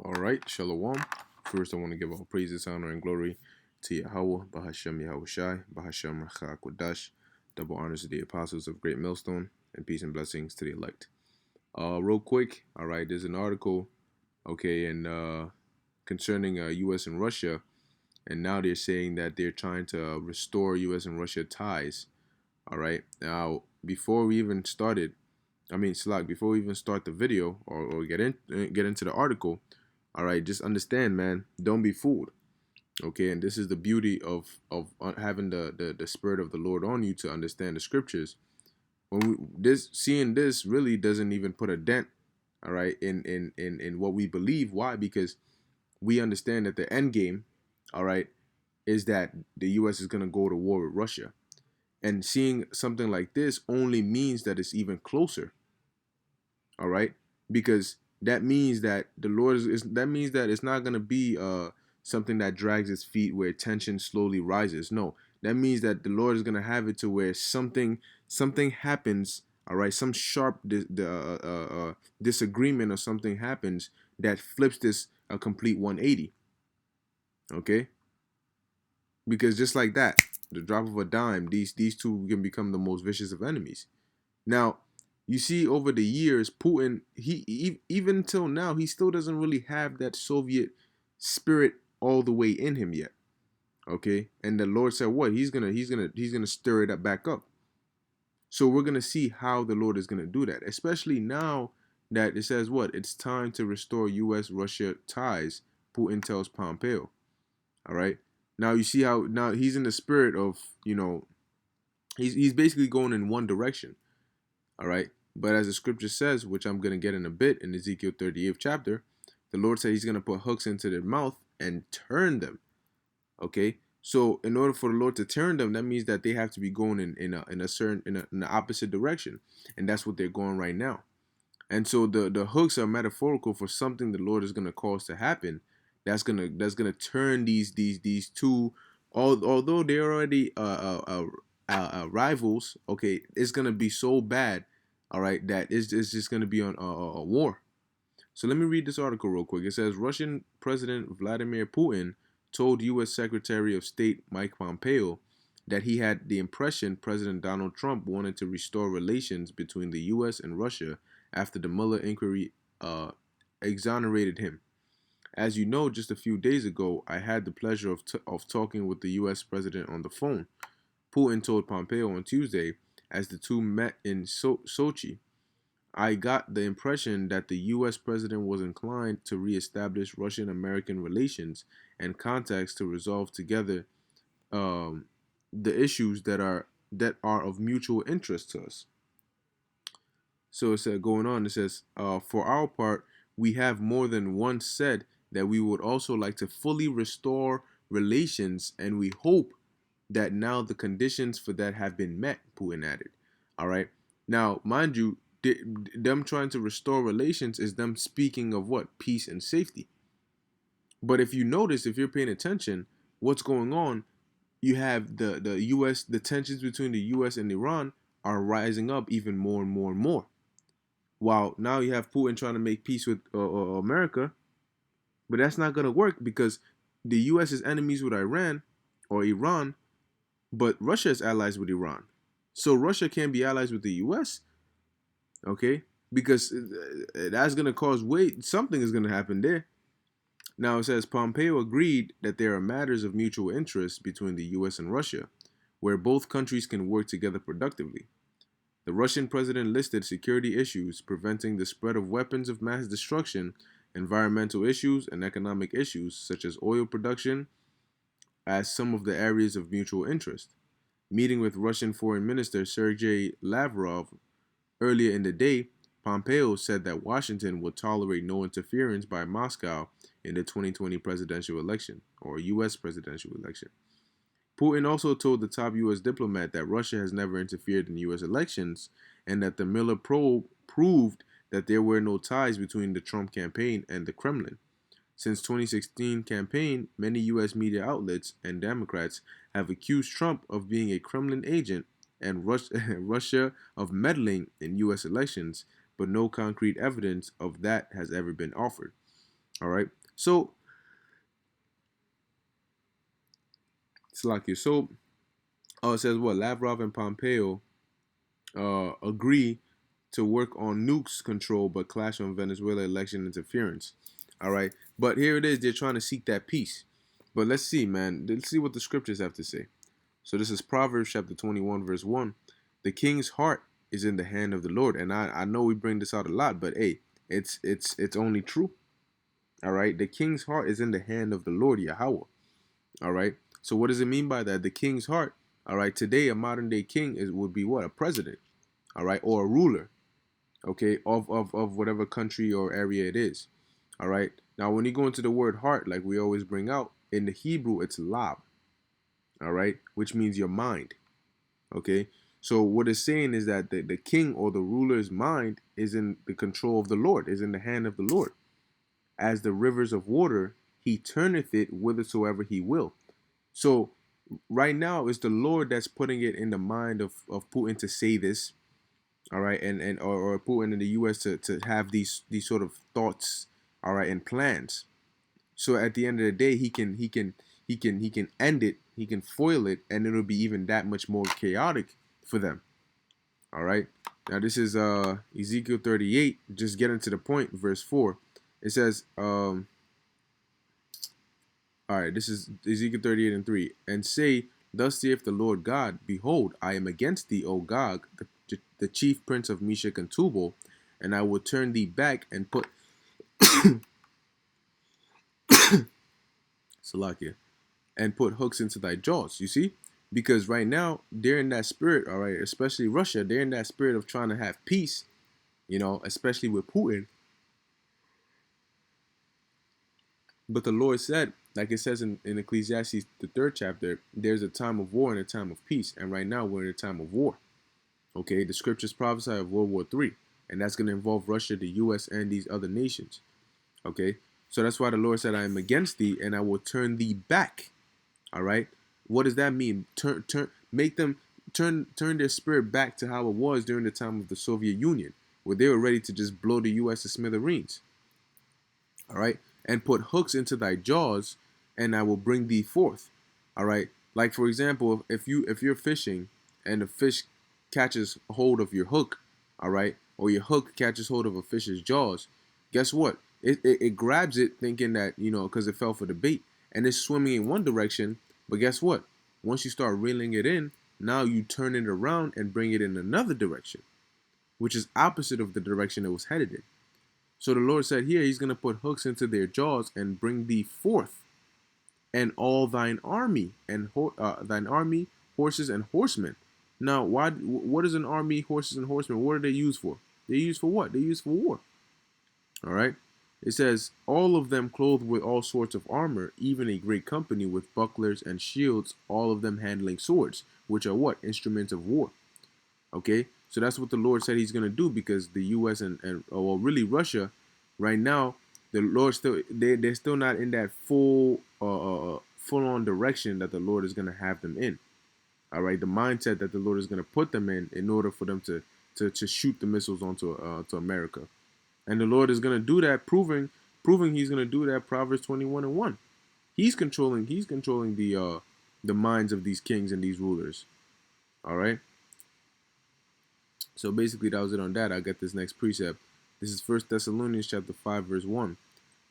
All right, Shalom. First, I want to give all praises, honor, and glory to Yahweh, Bahashem Yahushai, Bahashem Rachak Kodash. Double honors to the apostles of Great Millstone, and peace and blessings to the elect. Real quick, all right, there's an article, okay, and concerning U.S. and Russia, and now they're saying that they're trying to restore U.S. and Russia ties. All right, now before we even started, Slack, before we even start the video or get into the article, all right, just understand, man, don't be fooled. Okay, and this is the beauty of having the spirit of the Lord on you to understand the scriptures. Seeing this really doesn't even put a dent, all right, in what we believe. Why? Because we understand that the end game, all right, is that the U.S. is going to go to war with Russia. And seeing something like this only means that it's even closer. All right, because that means that the Lord that means that it's not going to be something that drags its feet where tension slowly rises. No, that means that the Lord is going to have it to where something happens. All right, some sharp disagreement or something happens that flips this a complete 180. Okay, because just like that, the drop of a dime, these two can become the most vicious of enemies. Now, you see, over the years, Putin, he even till now, he still doesn't really have that Soviet spirit all the way in him yet. Okay, and the Lord said, "What? He's gonna stir it up back up." So we're gonna see how the Lord is gonna do that, especially now that it says, "What? It's time to restore U.S.-Russia ties." Putin tells Pompeo. All right. Now you see how now he's in the spirit of he's basically going in one direction. All right. But as the scripture says, which I'm going to get in a bit in Ezekiel 38th chapter, the Lord said he's going to put hooks into their mouth and turn them. Okay. So in order for the Lord to turn them, that means that they have to be going in the opposite direction. And that's what they're going right now. And so the hooks are metaphorical for something the Lord is going to cause to happen. That's gonna turn these two, although they're already rivals. Okay, it's gonna be so bad, all right, that it's just gonna be on a war. So let me read this article real quick. It says Russian President Vladimir Putin told U.S. Secretary of State Mike Pompeo that he had the impression President Donald Trump wanted to restore relations between the U.S. and Russia after the Mueller inquiry exonerated him. As you know, just a few days ago, I had the pleasure of talking with the U.S. president on the phone. Putin told Pompeo on Tuesday as the two met in Sochi. I got the impression that the U.S. president was inclined to reestablish Russian-American relations and contacts to resolve together the issues that are of mutual interest to us. So it said, going on, it says, for our part, we have more than once said that we would also like to fully restore relations, and we hope that now the conditions for that have been met, Putin added. All right. Now, mind you, them trying to restore relations is them speaking of what? Peace and safety. But if you notice, if you're paying attention, what's going on, you have the U.S., the tensions between the U.S. and Iran are rising up even more and more and more. While now you have Putin trying to make peace with America, but that's not going to work because the U.S. is enemies with Iran or Iran, but Russia is allies with Iran. So Russia can't be allies with the U.S., okay? Because that's going to cause something is going to happen there. Now it says Pompeo agreed that there are matters of mutual interest between the U.S. and Russia, where both countries can work together productively. The Russian president listed security issues, preventing the spread of weapons of mass destruction, environmental issues, and economic issues such as oil production as some of the areas of mutual interest. Meeting with Russian Foreign Minister Sergei Lavrov earlier in the day, Pompeo said that Washington would tolerate no interference by Moscow in the 2020 presidential election, or U.S. presidential election. Putin also told the top U.S. diplomat that Russia has never interfered in U.S. elections and that the Mueller probe proved that there were no ties between the Trump campaign and the Kremlin. Since 2016 campaign, many U.S. media outlets and Democrats have accused Trump of being a Kremlin agent and Russia of meddling in U.S. elections, but no concrete evidence of that has ever been offered. All right. So it's like you. So it says what Lavrov and Pompeo agree to work on nukes control, but clash on Venezuela election interference. All right. But here it is. They're trying to seek that peace. But let's see, man. Let's see what the scriptures have to say. So this is Proverbs chapter 21, verse 1. The king's heart is in the hand of the Lord. And I know we bring this out a lot, but hey, it's only true. All right. The king's heart is in the hand of the Lord, Yahweh. All right. So what does it mean by that? The king's heart. All right. Today, a modern day king would be what? A president. All right. Or a ruler. Okay. Of whatever country or area it is. All right. Now, when you go into the word heart, like we always bring out, in the Hebrew, it's lab. All right. Which means your mind. Okay. So what it's saying is that the king or the ruler's mind is in the control of the Lord, is in the hand of the Lord. As the rivers of water, he turneth it whithersoever he will. So right now it's the Lord that's putting it in the mind of Putin to say this, all right, and or Putin in the US to have these sort of thoughts, all right, and plans. So at the end of the day, he can end it, he can foil it, and it'll be even that much more chaotic for them. All right. Now this is Ezekiel 38. Just getting to the point, verse 4. It says, all right, this is Ezekiel 38 and 3. And say, thus saith the Lord God, behold, I am against thee, O Gog, the chief prince of Meshach and Tubal, and I will turn thee back and put Salakia and put hooks into thy jaws. You see? Because right now, they're in that spirit, all right, especially Russia, they're in that spirit of trying to have peace, especially with Putin. But the Lord said, like it says in Ecclesiastes, the 3rd chapter, there's a time of war and a time of peace. And right now we're in a time of war. Okay, the scriptures prophesy of World War III. And that's going to involve Russia, the U.S., and these other nations. Okay, so that's why the Lord said, I am against thee and I will turn thee back. All right, what does that mean? Make them turn their spirit back to how it was during the time of the Soviet Union, where they were ready to just blow the U.S. to smithereens. All right, and put hooks into thy jaws, and I will bring thee forth. All right, like for example, if you're fishing and the fish catches hold of your hook, all right, or your hook catches hold of a fish's jaws, guess what? It grabs it thinking that, because it fell for the bait, and it's swimming in one direction. But guess what? Once you start reeling it in, now you turn it around and bring it in another direction, which is opposite of the direction it was headed in. So the Lord said here, he's going to put hooks into their jaws and bring thee forth, and all thine army, and thine army, horses and horsemen. Now, what is an army, horses and horsemen? What are they used for? They're used for what? They're used for war. All right. It says, all of them clothed with all sorts of armor, even a great company with bucklers and shields, all of them handling swords, which are what? Instruments of war. Okay, so that's what the Lord said he's going to do, because the U.S. and well, really Russia, right now, the Lord they're still not in that full on direction that the Lord is going to have them in. All right, the mindset that the Lord is going to put them in order for them to shoot the missiles onto to America. And the Lord is going to do that, proving he's going to do that. Proverbs 21 and 1. He's controlling the minds of these kings and these rulers. All right. So basically that was it on that. I got this next precept. This is 1 Thessalonians chapter 5 verse 1.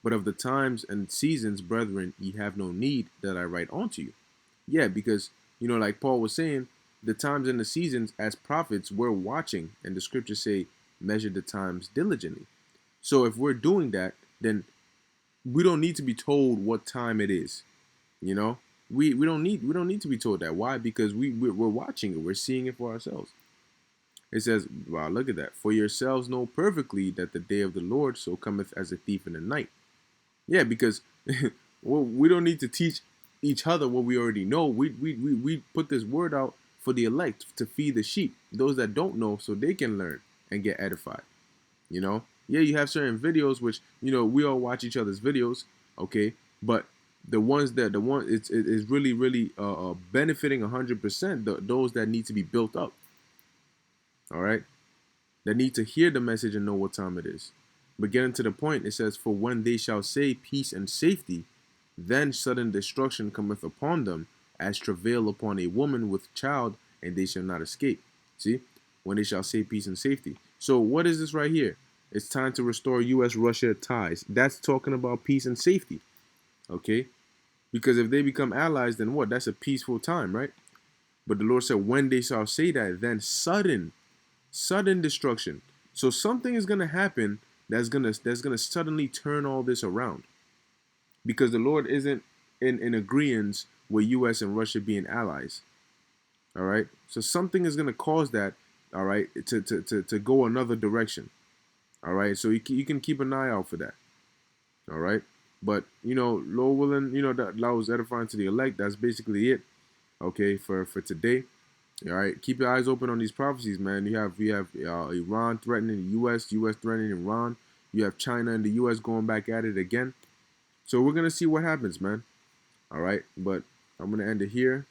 But of the times and seasons, brethren, ye have no need that I write unto you. Yeah, because like Paul was saying, the times and the seasons as prophets we're watching, and the scriptures say measure the times diligently. So if we're doing that, then we don't need to be told what time it is. We don't need to be told that. Why? Because we're watching it. We're seeing it for ourselves. It says, wow, look at that. For yourselves know perfectly that the day of the Lord so cometh as a thief in the night. Yeah, because well, we don't need to teach each other what we already know. We put this word out for the elect to feed the sheep, those that don't know, so they can learn and get edified. Yeah, you have certain videos which we all watch each other's videos, okay, but the ones it's really benefiting 100%. Those that need to be built up, all right, that need to hear the message and know what time it is. But getting to the point, it says, for when they shall say peace and safety, then sudden destruction cometh upon them, as travail upon a woman with child, and they shall not escape. See? When they shall say peace and safety. So what is this right here? It's time to restore U.S.-Russia ties. That's talking about peace and safety. Okay? Because if they become allies, then what? That's a peaceful time, right? But the Lord said, when they shall say that, then sudden destruction. So something is gonna happen that's gonna suddenly turn all this around. Because the Lord isn't in agreement with US and Russia being allies. All right. So something is gonna cause that, all right, to go another direction. All right. So you can keep an eye out for that. All right. But Lord willing, that was edifying to the elect. That's basically it. Okay, for today. All right, keep your eyes open on these prophecies, man. You have Iran threatening the U.S., U.S. threatening Iran. You have China and the U.S. going back at it again. So we're gonna see what happens, man. All right, but I'm gonna end it here.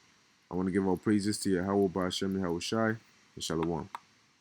I want to give all praises to Yahweh Ba'Shem Yahweh Shai and Shalom.